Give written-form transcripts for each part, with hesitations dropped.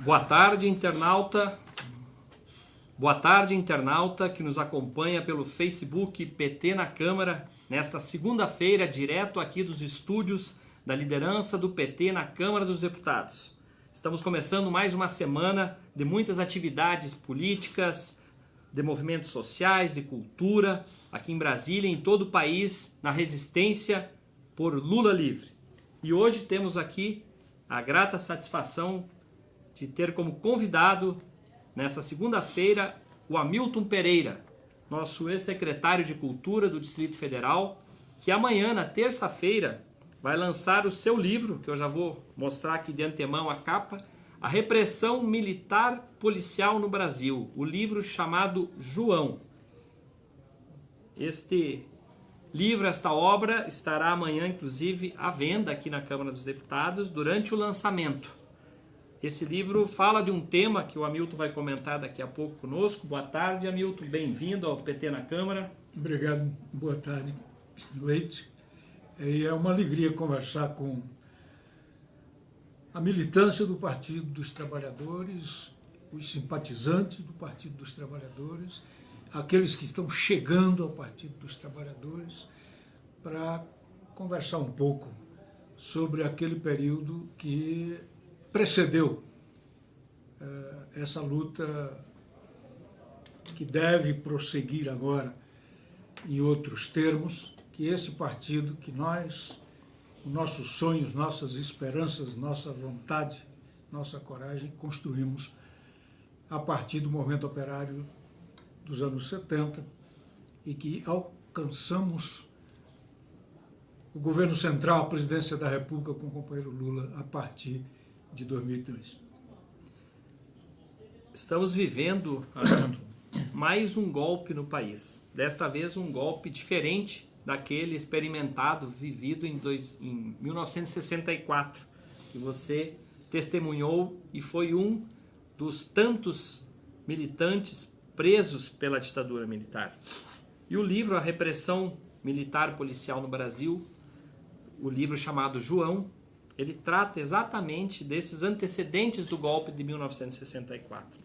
Boa tarde, internauta. Boa tarde, internauta que nos acompanha pelo Facebook PT na Câmara, nesta segunda-feira, direto aqui dos estúdios da liderança do PT na Câmara dos Deputados. Estamos começando mais uma semana de muitas atividades políticas, de movimentos sociais, de cultura, aqui em Brasília e em todo o país, na resistência por Lula livre. E hoje temos aqui a grata satisfação de ter como convidado, nesta segunda-feira, o Hamilton Pereira, nosso ex-secretário de Cultura do Distrito Federal, que amanhã, na terça-feira, vai lançar o seu livro, que eu já vou mostrar aqui de antemão a capa, A Repressão Militar Policial no Brasil, o livro chamado João. Este livro, esta obra, estará amanhã, inclusive, à venda aqui na Câmara dos Deputados durante o lançamento. Esse livro fala de um tema que o Hamilton vai comentar daqui a pouco conosco. Boa tarde, Hamilton. Bem-vindo ao PT na Câmara. Obrigado. Boa tarde, Leite. É uma alegria conversar com a militância do Partido dos Trabalhadores, os simpatizantes do Partido dos Trabalhadores, aqueles que estão chegando ao Partido dos Trabalhadores, para conversar um pouco sobre aquele período que precedeu essa luta que deve prosseguir agora em outros termos, que esse partido que nós, nossos sonhos, nossas esperanças, nossa vontade, nossa coragem, construímos a partir do movimento operário dos anos 70 e que alcançamos o governo central, a presidência da República com o companheiro Lula a partir de 2002. Estamos vivendo mais um golpe no país. Desta vez um golpe diferente daquele experimentado, vivido em 1964, que você testemunhou e foi um dos tantos militantes presos pela ditadura militar. E o livro A Repressão Militar Policial no Brasil, o livro chamado João, ele trata exatamente desses antecedentes do golpe de 1964.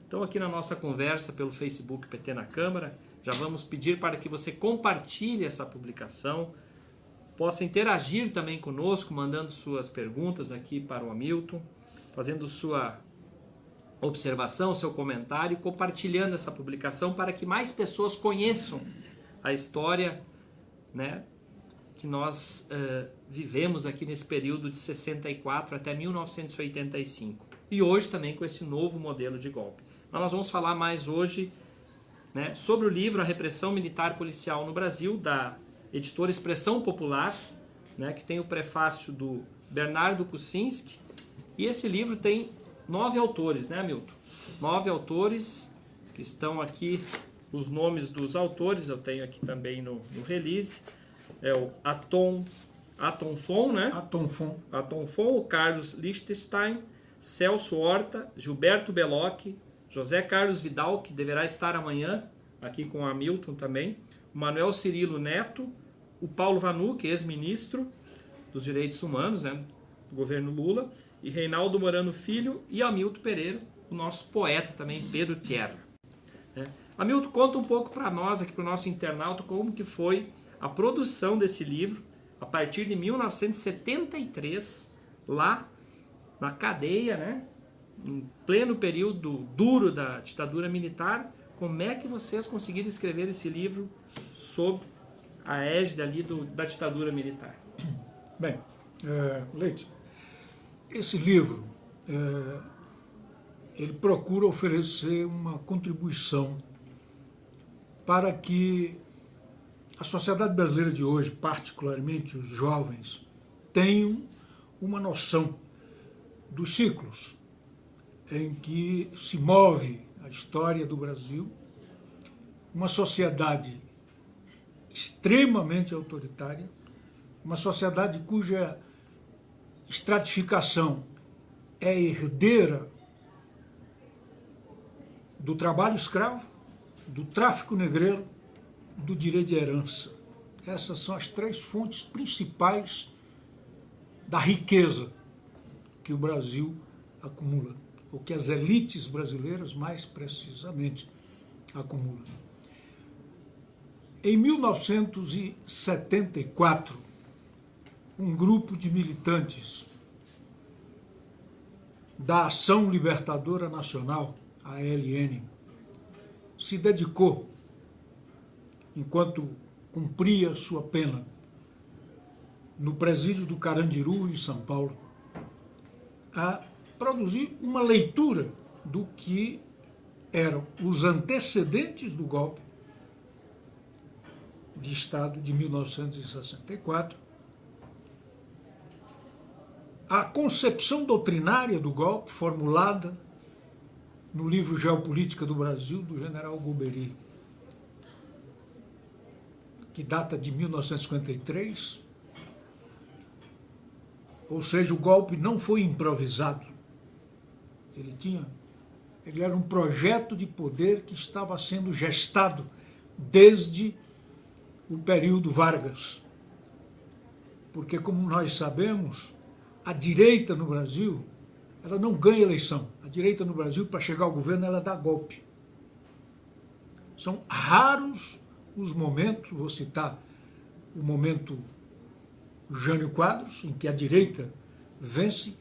Então aqui na nossa conversa pelo Facebook PT na Câmara, já vamos pedir para que você compartilhe essa publicação, possa interagir também conosco, mandando suas perguntas aqui para o Hamilton, fazendo sua observação, seu comentário, compartilhando essa publicação para que mais pessoas conheçam a história, né, que nós vivemos aqui nesse período de 64 até 1985. E hoje também com esse novo modelo de golpe. Mas nós vamos falar mais hoje, né, sobre o livro A Repressão Militar Policial no Brasil, da editora Expressão Popular, né, que tem o prefácio do Bernardo Kucinski. E esse livro tem 9 autores, né, Hamilton? 9 autores que estão aqui, os nomes dos autores, eu tenho aqui também no release. É o Aton Fon, né? Aton Fon, o Carlos Lichtenstein, Celso Horta, Gilberto Bellocchi, José Carlos Vidal, que deverá estar amanhã aqui com o Hamilton também, o Manuel Cirilo Neto, o Paulo Vanuc, ex-ministro dos Direitos Humanos, né, do governo Lula, e Reinaldo Morano Filho e Hamilton Pereira, o nosso poeta também, Pedro Tierra. Hamilton, conta um pouco para nós, aqui para o nosso internauta, como que foi a produção desse livro a partir de 1973, lá na cadeia, né, em pleno período duro da ditadura militar. Como é que vocês conseguiram escrever esse livro sob a égide ali da ditadura militar? Bem, Leite, esse livro, ele procura oferecer uma contribuição para que a sociedade brasileira de hoje, particularmente os jovens, tenham uma noção dos ciclos em que se move a história do Brasil, uma sociedade extremamente autoritária, uma sociedade cuja estratificação é herdeira do trabalho escravo, do tráfico negreiro, do direito de herança. Essas são as 3 fontes principais da riqueza que o Brasil acumula. ou que as elites brasileiras mais precisamente acumulam. Em 1974, um grupo de militantes da Ação Libertadora Nacional, a ALN, se dedicou, enquanto cumpria sua pena no presídio do Carandiru, em São Paulo, a produzir uma leitura do que eram os antecedentes do golpe de Estado de 1964, a concepção doutrinária do golpe formulada no livro Geopolítica do Brasil, do general Golbery, que data de 1953, ou seja, o golpe não foi improvisado. Ele era um projeto de poder que estava sendo gestado desde o período Vargas. Porque, como nós sabemos, a direita no Brasil, ela não ganha eleição. A direita no Brasil, para chegar ao governo, ela dá golpe. São raros os momentos, vou citar o momento Jânio Quadros, em que a direita vence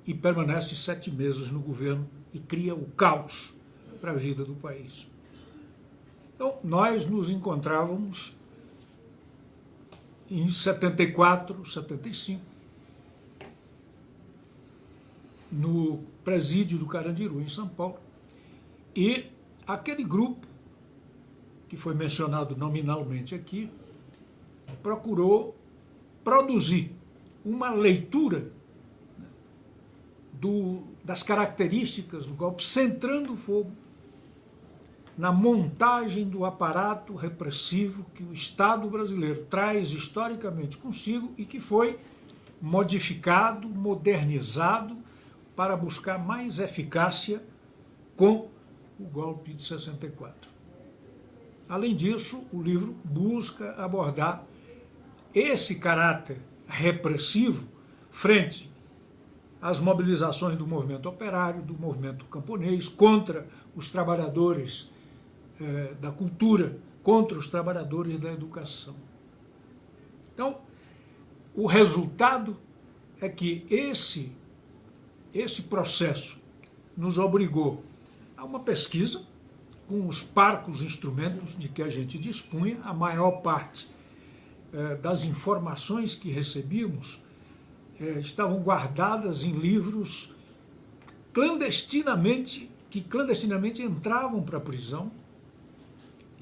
e permanece 7 meses no governo e cria o caos para a vida do país. Então, nós nos encontrávamos em 74, 75, no presídio do Carandiru, em São Paulo, e aquele grupo, que foi mencionado nominalmente aqui, procurou produzir uma leitura das características do golpe, centrando o fogo na montagem do aparato repressivo que o Estado brasileiro traz historicamente consigo e que foi modificado, modernizado para buscar mais eficácia com o golpe de 64. Além disso, o livro busca abordar esse caráter repressivo frente às mobilizações do movimento operário, do movimento camponês, contra os trabalhadores da cultura, contra os trabalhadores da educação. Então, o resultado é que esse processo nos obrigou a uma pesquisa com os parcos instrumentos de que a gente dispunha. A maior parte das informações que recebíamos estavam guardadas em livros que clandestinamente entravam para a prisão,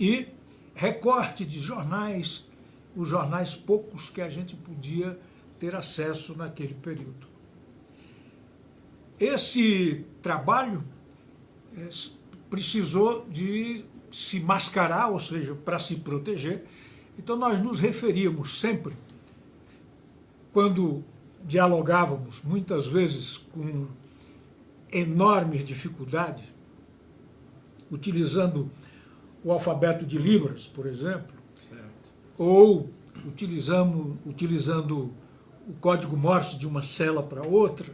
e recorte de jornais, os jornais poucos que a gente podia ter acesso naquele período. Esse trabalho precisou de se mascarar, ou seja, para se proteger. Então nós nos referíamos sempre, quando dialogávamos, muitas vezes com enormes dificuldades, utilizando o alfabeto de Libras, por exemplo, certo, ou utilizando o código Morse de uma cela para outra.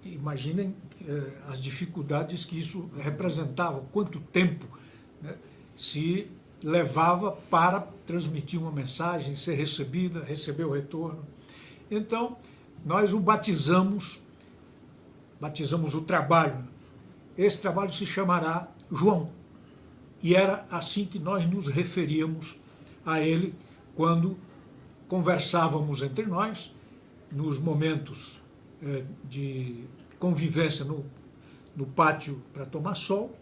Imaginem as dificuldades que isso representava, quanto tempo, né, se levava para transmitir uma mensagem, ser recebida, receber o retorno. Então, nós o batizamos o trabalho. Esse trabalho se chamará João. E era assim que nós nos referíamos a ele quando conversávamos entre nós, nos momentos de convivência no pátio para tomar sol,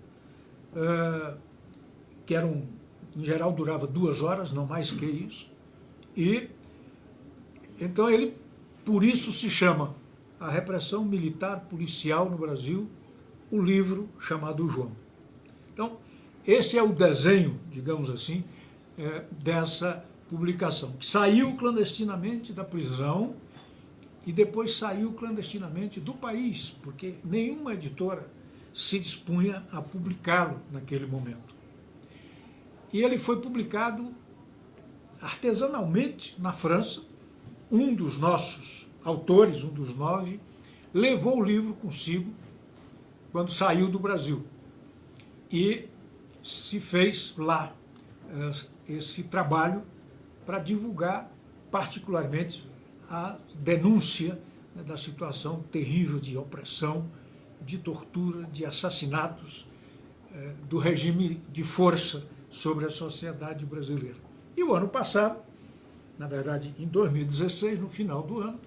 que em geral durava 2 horas, não mais que isso. E então ele, por isso se chama A Repressão Militar Policial no Brasil, o livro chamado João. Então, esse é o desenho, digamos assim, dessa publicação, que saiu clandestinamente da prisão e depois saiu clandestinamente do país, porque nenhuma editora se dispunha a publicá-lo naquele momento. E ele foi publicado artesanalmente na França. Um dos nossos autores, um dos 9, levou o livro consigo quando saiu do Brasil. E se fez lá esse trabalho para divulgar particularmente a denúncia, né, da situação terrível de opressão, de tortura, de assassinatos do regime de força sobre a sociedade brasileira. E o ano passado, na verdade em 2016, no final do ano,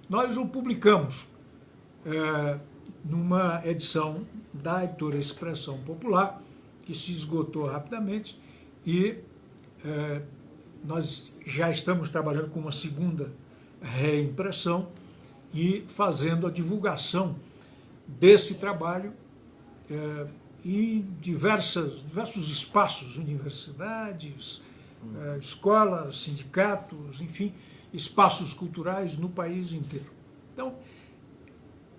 nós o publicamos numa edição da editora Expressão Popular, que se esgotou rapidamente, e nós já estamos trabalhando com uma segunda reimpressão e fazendo a divulgação desse trabalho em diversos espaços, universidades, escolas, sindicatos, enfim, espaços culturais no país inteiro. Então,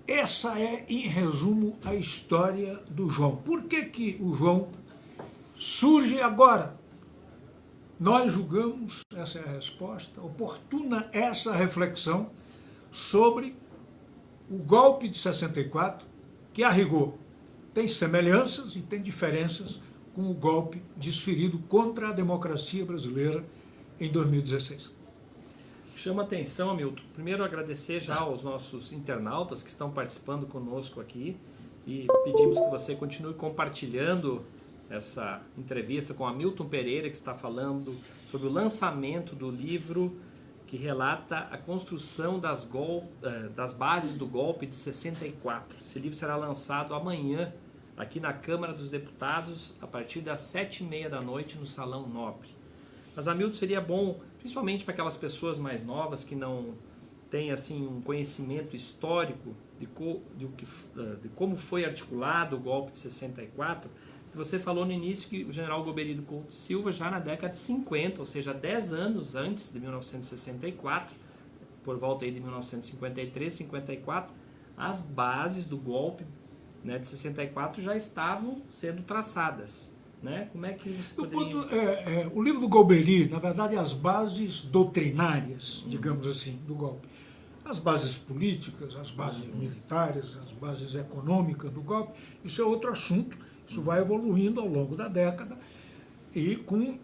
essa é, em resumo, a história do João. Por que o João surge agora? Nós julgamos, essa é a resposta, oportuna essa reflexão sobre o golpe de 64, que a rigor tem semelhanças e tem diferenças com o golpe desferido contra a democracia brasileira em 2016. Chama atenção, Hamilton. Primeiro, agradecer já aos nossos internautas que estão participando conosco aqui e pedimos que você continue compartilhando essa entrevista com Hamilton Pereira, que está falando sobre o lançamento do livro que relata a construção das bases do golpe de 64. Esse livro será lançado amanhã aqui na Câmara dos Deputados a partir das 7h30 da noite no Salão Nobre. Mas, Hamilton, seria bom, principalmente para aquelas pessoas mais novas que não têm assim, um conhecimento histórico de como foi articulado o golpe de 64, você falou no início que o general Goberido Couto Silva, já na década de 50, ou seja, 10 anos antes de 1964, por volta aí de 1953, 54, as bases do golpe, né, de 64 já estavam sendo traçadas. Né? Como é que você poderia... O livro do Golbery, na verdade, as bases doutrinárias, digamos assim, do golpe. As bases políticas, as bases militares, as bases econômicas do golpe, isso é outro assunto. Isso vai evoluindo ao longo da década e com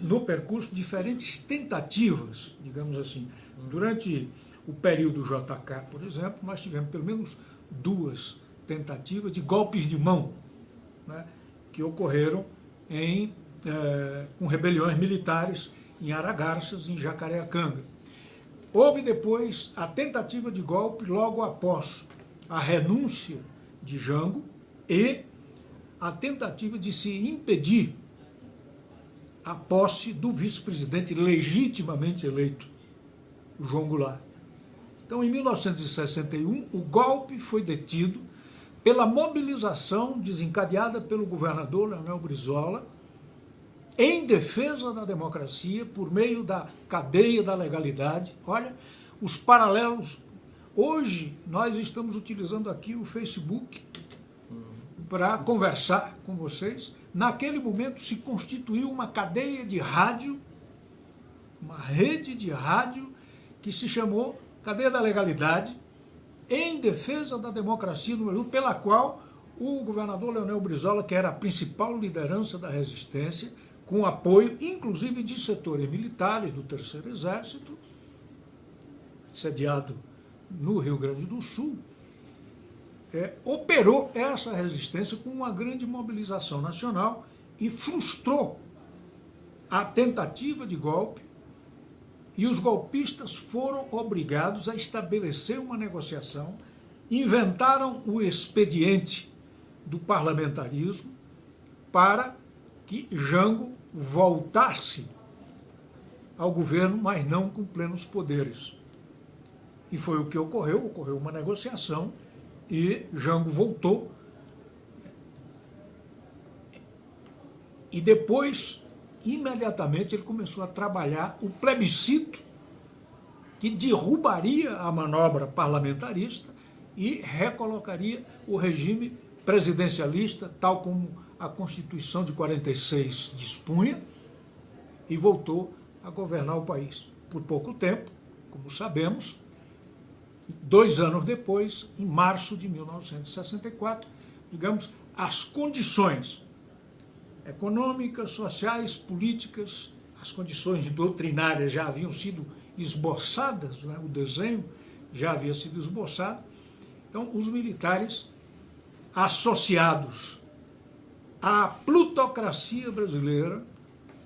no percurso, diferentes tentativas, digamos assim. Durante o período JK, por exemplo, nós tivemos pelo menos 2 tentativas de golpes de mão, né, que ocorreram com rebeliões militares em Aragarças, em Jacareacanga. Houve depois a tentativa de golpe logo após a renúncia de Jango e a tentativa de se impedir a posse do vice-presidente legitimamente eleito, o João Goulart. Então, em 1961, o golpe foi detido pela mobilização desencadeada pelo governador Leonel Brizola em defesa da democracia por meio da cadeia da legalidade. Olha, os paralelos. Hoje, nós estamos utilizando aqui o Facebook para conversar com vocês. Naquele momento se constituiu uma cadeia de rádio, uma rede de rádio que se chamou Cadeia da Legalidade, em defesa da democracia no Brasil, pela qual o governador Leonel Brizola, que era a principal liderança da resistência, com apoio inclusive de setores militares do Terceiro Exército, sediado no Rio Grande do Sul, operou essa resistência com uma grande mobilização nacional e frustrou a tentativa de golpe, e os golpistas foram obrigados a estabelecer uma negociação, inventaram o expediente do parlamentarismo para que Jango voltasse ao governo, mas não com plenos poderes. E foi o que ocorreu uma negociação, e Jango voltou. E depois, imediatamente, ele começou a trabalhar o plebiscito que derrubaria a manobra parlamentarista e recolocaria o regime presidencialista, tal como a Constituição de 46 dispunha, e voltou a governar o país. Por pouco tempo, como sabemos, 2 anos depois, em março de 1964, digamos, as condições econômicas, sociais, políticas, as condições doutrinárias já haviam sido esboçadas, né? O desenho já havia sido esboçado. Então, os militares, associados à plutocracia brasileira,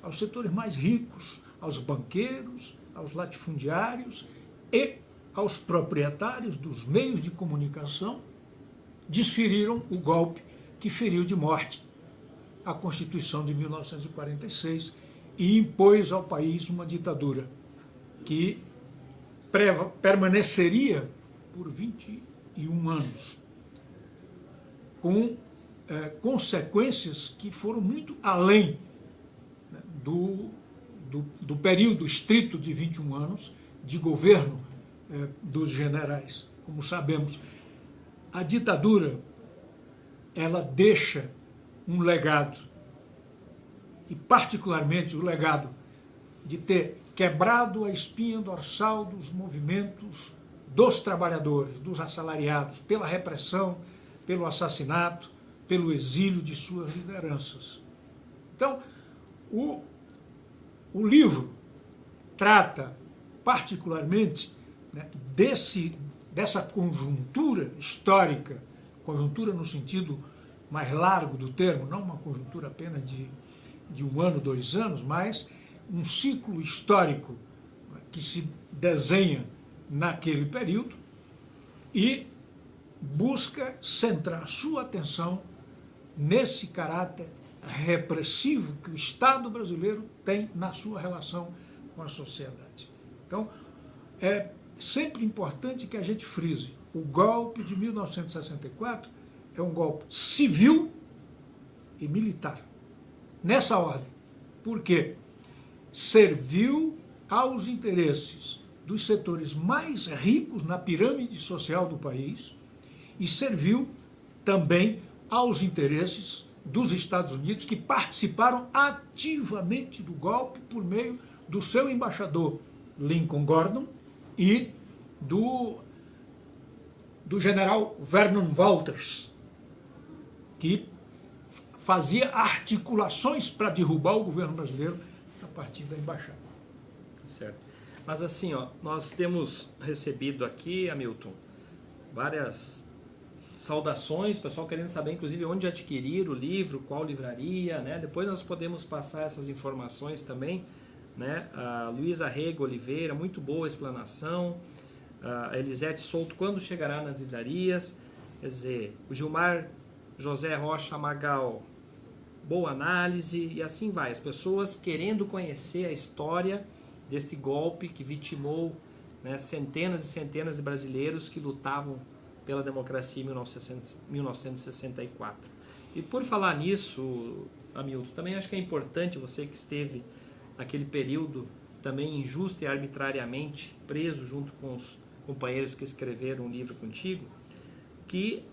aos setores mais ricos, aos banqueiros, aos latifundiários e aos proprietários dos meios de comunicação, desferiram o golpe que feriu de morte a Constituição de 1946 e impôs ao país uma ditadura que permaneceria por 21 anos, com consequências que foram muito além, né, do período estrito de 21 anos de governo dos generais. Como sabemos, a ditadura, ela deixa um legado, e particularmente o legado de ter quebrado a espinha dorsal dos movimentos dos trabalhadores, dos assalariados, pela repressão, pelo assassinato, pelo exílio de suas lideranças. Então, o livro trata particularmente, né, dessa conjuntura histórica, conjuntura no sentido mais largo do termo, não uma conjuntura apenas de 1 ano, 2 anos, mas um ciclo histórico que se desenha naquele período e busca centrar sua atenção nesse caráter repressivo que o Estado brasileiro tem na sua relação com a sociedade. Então, é sempre importante que a gente frise: o golpe de 1964 é um golpe civil e militar, nessa ordem. Por quê? Serviu aos interesses dos setores mais ricos na pirâmide social do país e serviu também aos interesses dos Estados Unidos, que participaram ativamente do golpe por meio do seu embaixador Lincoln Gordon e do general Vernon Walters, que fazia articulações para derrubar o governo brasileiro a partir da embaixada. Certo. Mas assim, nós temos recebido aqui, Hamilton, várias saudações, o pessoal querendo saber, inclusive, onde adquirir o livro, qual livraria, né? Depois nós podemos passar essas informações também, né? A Luísa Rego Oliveira, muito boa a explanação. A Elisete Souto, quando chegará nas livrarias? Quer dizer, o Gilmar José Rocha Magal, boa análise, e assim vai. As pessoas querendo conhecer a história deste golpe que vitimou, né, centenas e centenas de brasileiros que lutavam pela democracia em 1964. E por falar nisso, Hamilton, também acho que é importante, você que esteve naquele período também injusto e arbitrariamente preso junto com os companheiros que escreveram um livro contigo, que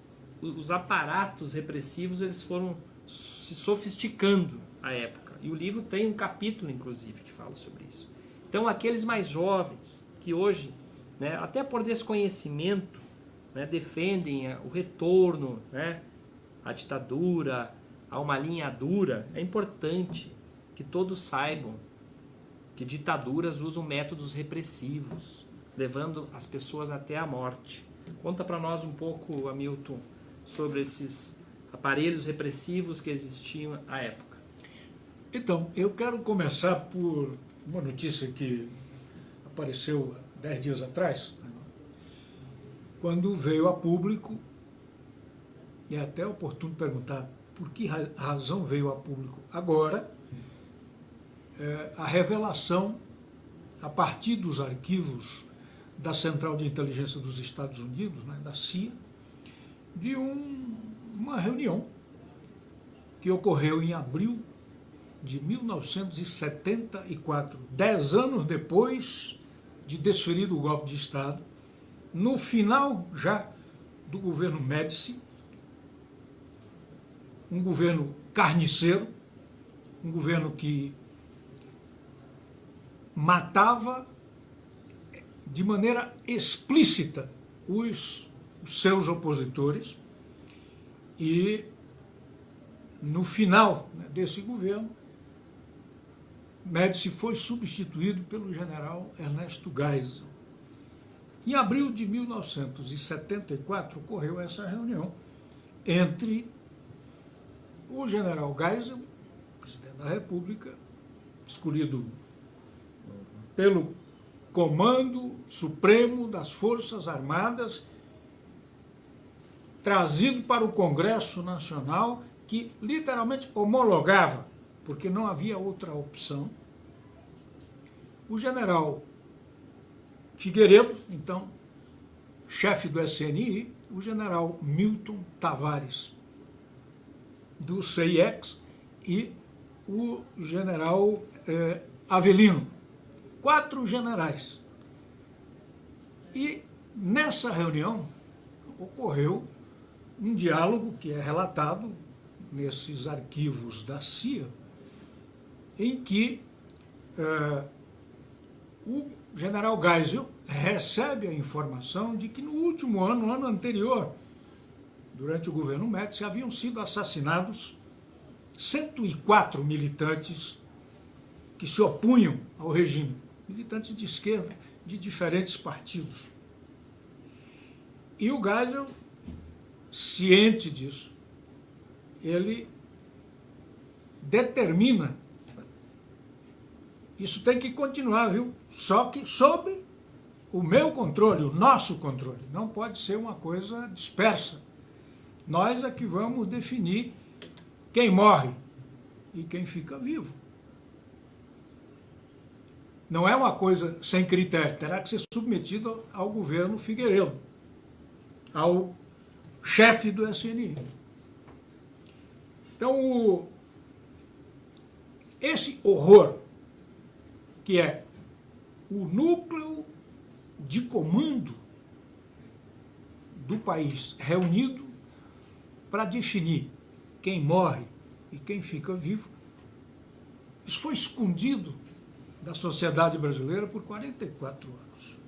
os aparatos repressivos eles foram se sofisticando à época. E o livro tem um capítulo, inclusive, que fala sobre isso. Então, aqueles mais jovens que hoje, né, até por desconhecimento, né, defendem o retorno, né, à ditadura, a uma linha dura, é importante que todos saibam que ditaduras usam métodos repressivos, levando as pessoas até a morte. Conta para nós um pouco, Hamilton, sobre esses aparelhos repressivos que existiam à época. Então, eu quero começar por uma notícia que apareceu 10 dias atrás, quando veio a público, e é até oportuno perguntar por que razão veio a público agora, a revelação, a partir dos arquivos da Central de Inteligência dos Estados Unidos, né, da CIA, de uma reunião que ocorreu em abril de 1974, 10 anos depois de desferido o golpe de Estado, no final já do governo Médici, um governo carniceiro, um governo que matava de maneira explícita os seus opositores e, no final, né, desse governo, Médici foi substituído pelo general Ernesto Geisel. Em abril de 1974 ocorreu essa reunião entre o general Geisel, presidente da República, escolhido pelo Comando Supremo das Forças Armadas, trazido para o Congresso Nacional, que literalmente homologava, porque não havia outra opção. O general Figueiredo, então chefe do SNI, o general Milton Tavares, do CIEX, e o general Avelino. 4 generais. E nessa reunião ocorreu um diálogo que é relatado nesses arquivos da CIA, em que o general Geisel recebe a informação de que no último ano, no ano anterior, durante o governo Médici, haviam sido assassinados 104 militantes que se opunham ao regime, militantes de esquerda de diferentes partidos. E o Geisel, ciente disso, ele determina: isso tem que continuar, viu? Só que sob o meu controle, o nosso controle. Não pode ser uma coisa dispersa. Nós é que vamos definir quem morre e quem fica vivo. Não é uma coisa sem critério, terá que ser submetido ao governo Figueiredo, ao chefe do SNI. Então, esse horror, que é o núcleo de comando do país reunido para definir quem morre e quem fica vivo, isso foi escondido da sociedade brasileira por 44 anos.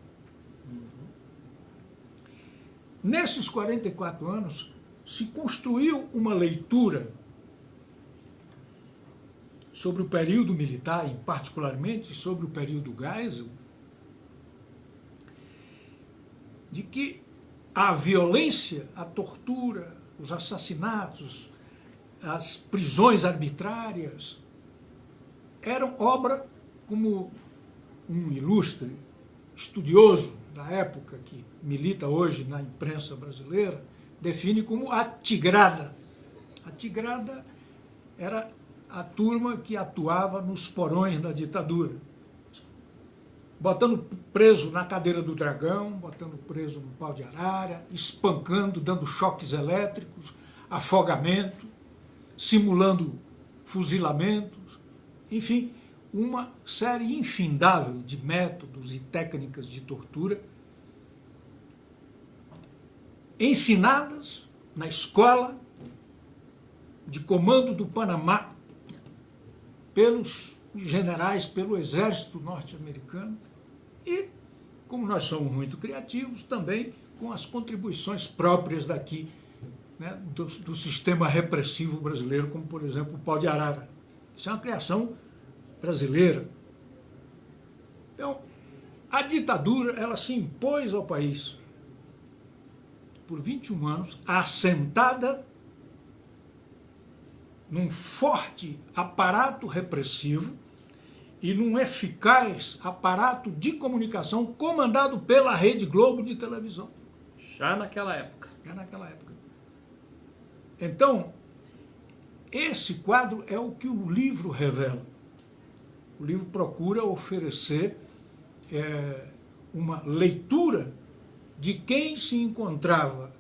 Nesses 44 anos, se construiu uma leitura sobre o período militar, e particularmente sobre o período Geisel, de que a violência, a tortura, os assassinatos, as prisões arbitrárias eram obra, como um ilustre estudioso da época, que milita hoje na imprensa brasileira, define como a tigrada. A tigrada era a turma que atuava nos porões da ditadura, botando preso na cadeira do dragão, botando preso no pau de arara, espancando, dando choques elétricos, afogamento, simulando fuzilamentos, enfim, uma série infindável de métodos e técnicas de tortura ensinadas na escola de comando do Panamá pelos generais, pelo exército norte-americano e, como nós somos muito criativos, também com as contribuições próprias daqui, né, do sistema repressivo brasileiro, como, por exemplo, o pau de arara. Isso é uma criação brasileira. Então, a ditadura, ela se impôs ao país por 21 anos, assentada num forte aparato repressivo e num eficaz aparato de comunicação comandado pela Rede Globo de televisão. Já naquela época. Já naquela época. Então, esse quadro é o que o livro revela. O livro procura oferecer uma leitura de quem se encontrava,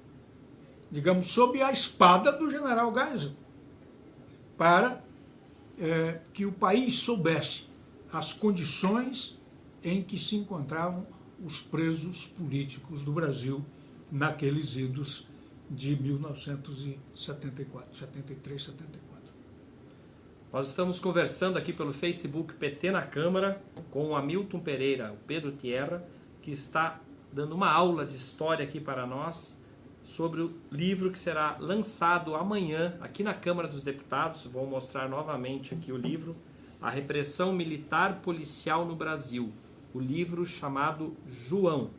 digamos, sob a espada do general Geisel, para que o país soubesse as condições em que se encontravam os presos políticos do Brasil naqueles idos de 1974, 73, 74. Nós estamos conversando aqui pelo Facebook PT na Câmara com o Hamilton Pereira, o Pedro Tierra, que está dando uma aula de história aqui para nós sobre o livro que será lançado amanhã aqui na Câmara dos Deputados. Vou mostrar novamente aqui o livro, A Repressão Militar Policial no Brasil, o livro chamado João.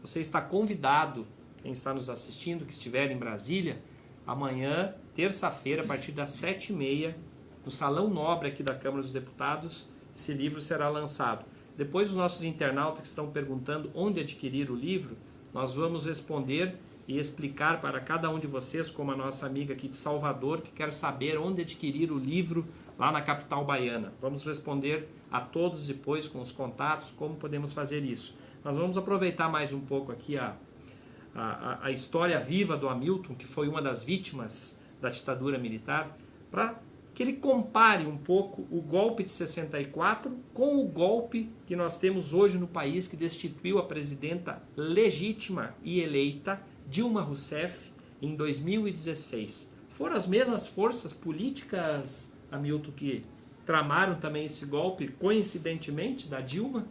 Você está convidado, quem está nos assistindo, que estiver em Brasília, amanhã, terça-feira, a partir das 7h30, no Salão Nobre aqui da Câmara dos Deputados, esse livro será lançado. Depois os nossos internautas que estão perguntando onde adquirir o livro, nós vamos responder e explicar para cada um de vocês, como a nossa amiga aqui de Salvador, que quer saber onde adquirir o livro lá na capital baiana. Vamos responder a todos depois com os contatos, como podemos fazer isso. Nós vamos aproveitar mais um pouco aqui a história viva do Hamilton, que foi uma das vítimas da ditadura militar, para que ele compare um pouco o golpe de 64 com o golpe que nós temos hoje no país, que destituiu a presidenta legítima e eleita, Dilma Rousseff, em 2016. Foram as mesmas forças políticas, Hamilton, que tramaram também esse golpe, coincidentemente, da Dilma?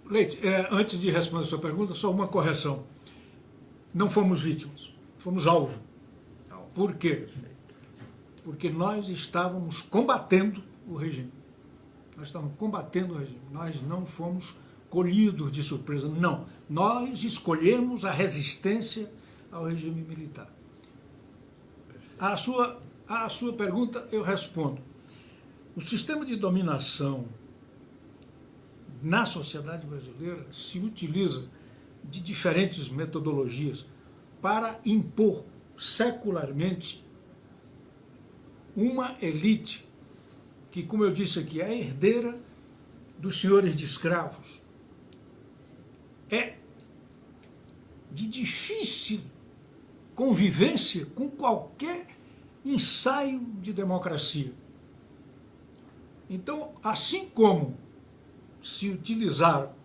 Leite, antes de responder a sua pergunta, só uma correção. Não fomos vítimas, fomos alvo. Por quê? Porque nós estávamos combatendo o regime. Nós estávamos combatendo o regime. Nós não fomos colhidos de surpresa, não. Nós escolhemos a resistência ao regime militar. À sua pergunta, eu respondo. O sistema de dominação na sociedade brasileira se utiliza de diferentes metodologias para impor secularmente uma elite que, como eu disse aqui, é herdeira dos senhores de escravos. É de difícil convivência com qualquer ensaio de democracia. Então, assim como se utilizaram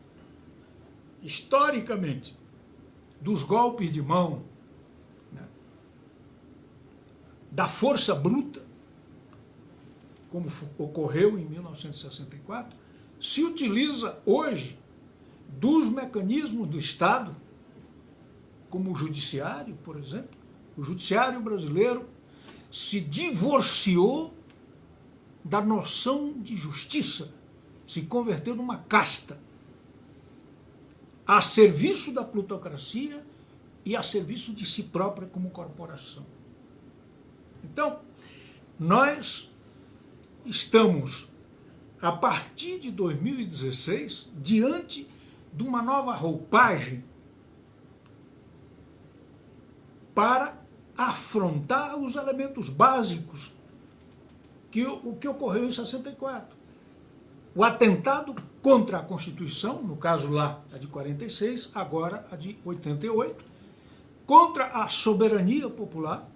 historicamente dos golpes de mão, né, da força bruta, como ocorreu em 1964, se utiliza hoje dos mecanismos do Estado, como o judiciário, por exemplo. O judiciário brasileiro se divorciou da noção de justiça, se converteu numa casta, a serviço da plutocracia e a serviço de si própria como corporação. Então, nós estamos, a partir de 2016, diante de uma nova roupagem para afrontar os elementos básicos o que ocorreu em 64. O atentado contra a Constituição, no caso lá a de 46, agora a de 88, contra a soberania popular.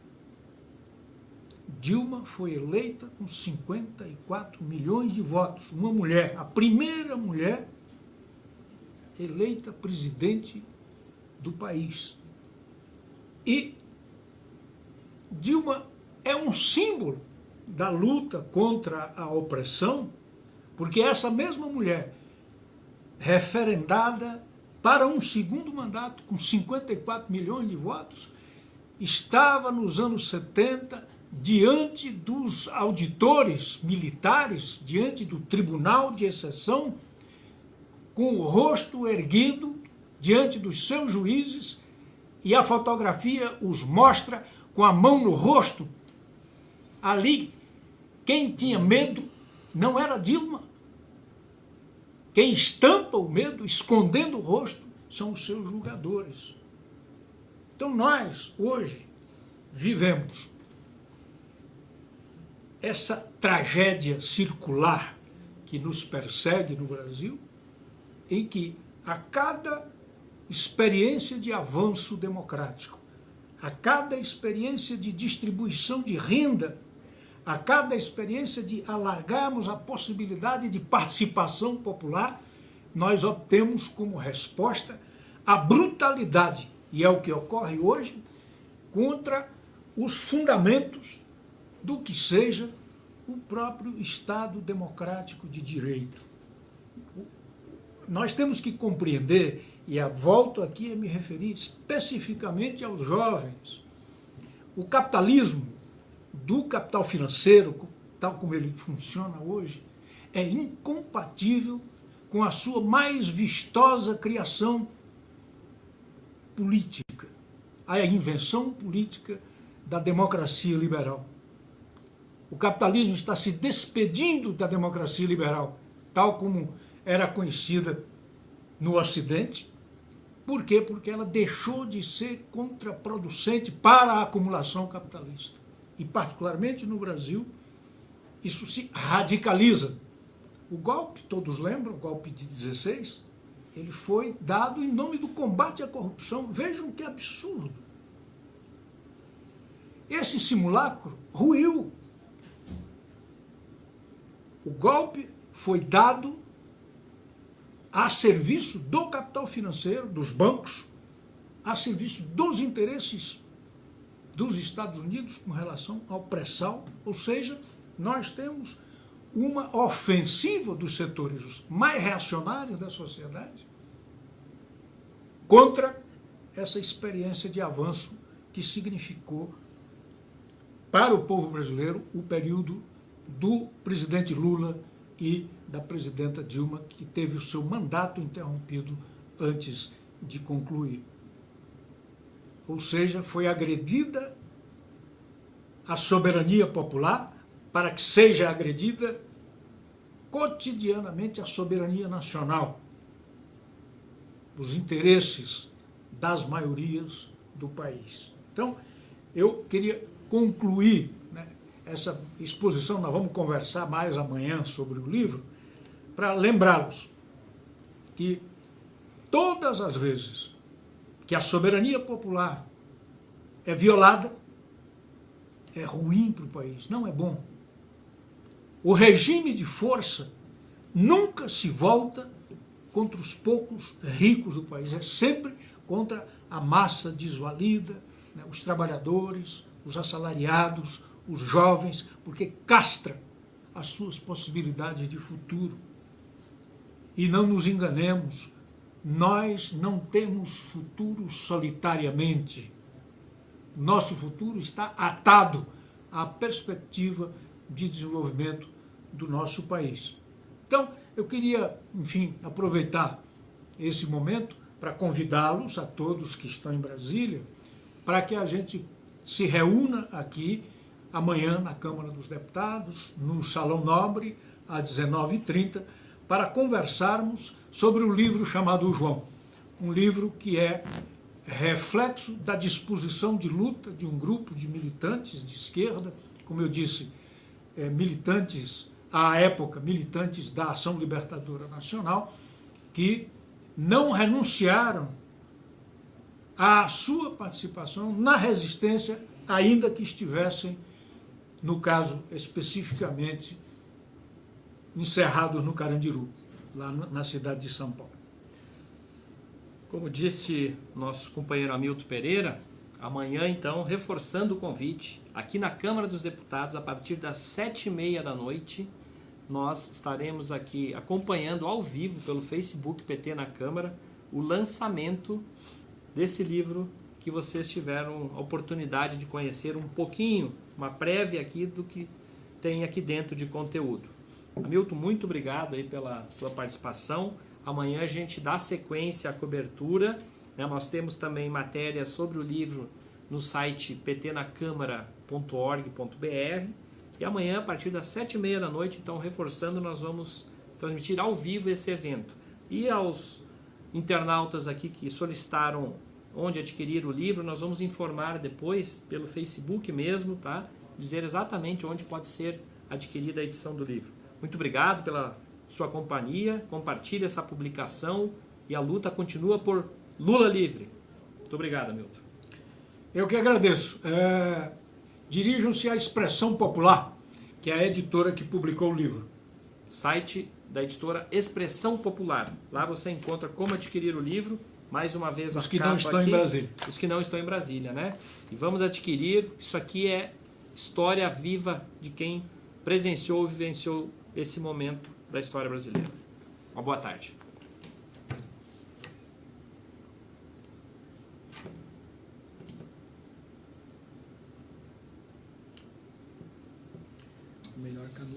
Dilma foi eleita com 54 milhões de votos. Uma mulher, a primeira mulher eleita presidente do país. E Dilma é um símbolo da luta contra a opressão, porque essa mesma mulher, referendada para um segundo mandato com 54 milhões de votos, estava nos anos 70 diante dos auditores militares, diante do tribunal de exceção, com o rosto erguido diante dos seus juízes, e a fotografia os mostra com a mão no rosto. Ali, quem tinha medo não era Dilma. Quem estampa o medo, escondendo o rosto, são os seus julgadores. Então nós, hoje, vivemos essa tragédia circular que nos persegue no Brasil, em que a cada experiência de avanço democrático, a cada experiência de distribuição de renda, a cada experiência de alargarmos a possibilidade de participação popular, nós obtemos como resposta a brutalidade, e é o que ocorre hoje, contra os fundamentos do que seja o próprio Estado democrático de direito. Nós temos que compreender, e volto aqui a me referir especificamente aos jovens. O capitalismo do capital financeiro, tal como ele funciona hoje, é incompatível com a sua mais vistosa criação política, a invenção política da democracia liberal. O capitalismo está se despedindo da democracia liberal, tal como era conhecida no Ocidente. Por quê? Porque ela deixou de ser contraproducente para a acumulação capitalista. E, particularmente no Brasil, isso se radicaliza. O golpe, todos lembram, o golpe de 16, ele foi dado em nome do combate à corrupção. Vejam que absurdo. Esse simulacro ruiu. O golpe foi dado a serviço do capital financeiro, dos bancos, a serviço dos interesses dos Estados Unidos com relação ao pré-sal, ou seja, nós temos uma ofensiva dos setores mais reacionários da sociedade contra essa experiência de avanço que significou para o povo brasileiro o período do presidente Lula e da presidenta Dilma, que teve o seu mandato interrompido antes de concluir. Ou seja, foi agredida a soberania popular para que seja agredida cotidianamente a soberania nacional, os interesses das maiorias do país. Então, eu queria concluir, né, essa exposição. Nós vamos conversar mais amanhã sobre o livro, para lembrá-los que todas as vezes que a soberania popular é violada, é ruim para o país, não é bom. O regime de força nunca se volta contra os poucos ricos do país, é sempre contra a massa desvalida, né, os trabalhadores, os assalariados, os jovens, porque castra as suas possibilidades de futuro. E não nos enganemos, nós não temos futuro solitariamente. Nosso futuro está atado à perspectiva de desenvolvimento do nosso país. Então, eu queria, enfim, aproveitar esse momento para convidá-los, a todos que estão em Brasília, para que a gente se reúna aqui amanhã na Câmara dos Deputados, no Salão Nobre, às 19h30, para conversarmos sobre o livro chamado O João. Um livro que é reflexo da disposição de luta de um grupo de militantes de esquerda, como eu disse, militantes, à época, militantes da Ação Libertadora Nacional, que não renunciaram à sua participação na resistência, ainda que estivessem, no caso especificamente, encerrados no Carandiru, lá na cidade de São Paulo. Como disse nosso companheiro Hamilton Pereira, amanhã, então, reforçando o convite, aqui na Câmara dos Deputados, a partir das 7h30 da noite, nós estaremos aqui acompanhando ao vivo pelo Facebook PT na Câmara o lançamento desse livro que vocês tiveram a oportunidade de conhecer um pouquinho, uma prévia aqui do que tem aqui dentro de conteúdo. Hamilton, muito obrigado aí pela tua participação. Amanhã a gente dá sequência à cobertura, né? Nós temos também matérias sobre o livro no site ptnacâmara.org.br e amanhã, a partir das 7h30 da noite, então, reforçando, nós vamos transmitir ao vivo esse evento. E aos internautas aqui que solicitaram onde adquirir o livro, nós vamos informar depois, pelo Facebook mesmo, tá? Dizer exatamente onde pode ser adquirida a edição do livro. Muito obrigado pela sua companhia, compartilhe essa publicação e a luta continua por Lula livre. Muito obrigado, Hamilton. Eu que agradeço. Dirijam-se à Expressão Popular, que é a editora que publicou o livro. Site da editora Expressão Popular. Lá você encontra como adquirir o livro. Mais uma vez, os que não estão em Brasília. Os que não estão em Brasília, né? E vamos adquirir. Isso aqui é história viva de quem presenciou e vivenciou esse momento da história brasileira. Uma boa tarde. o melhor caminho.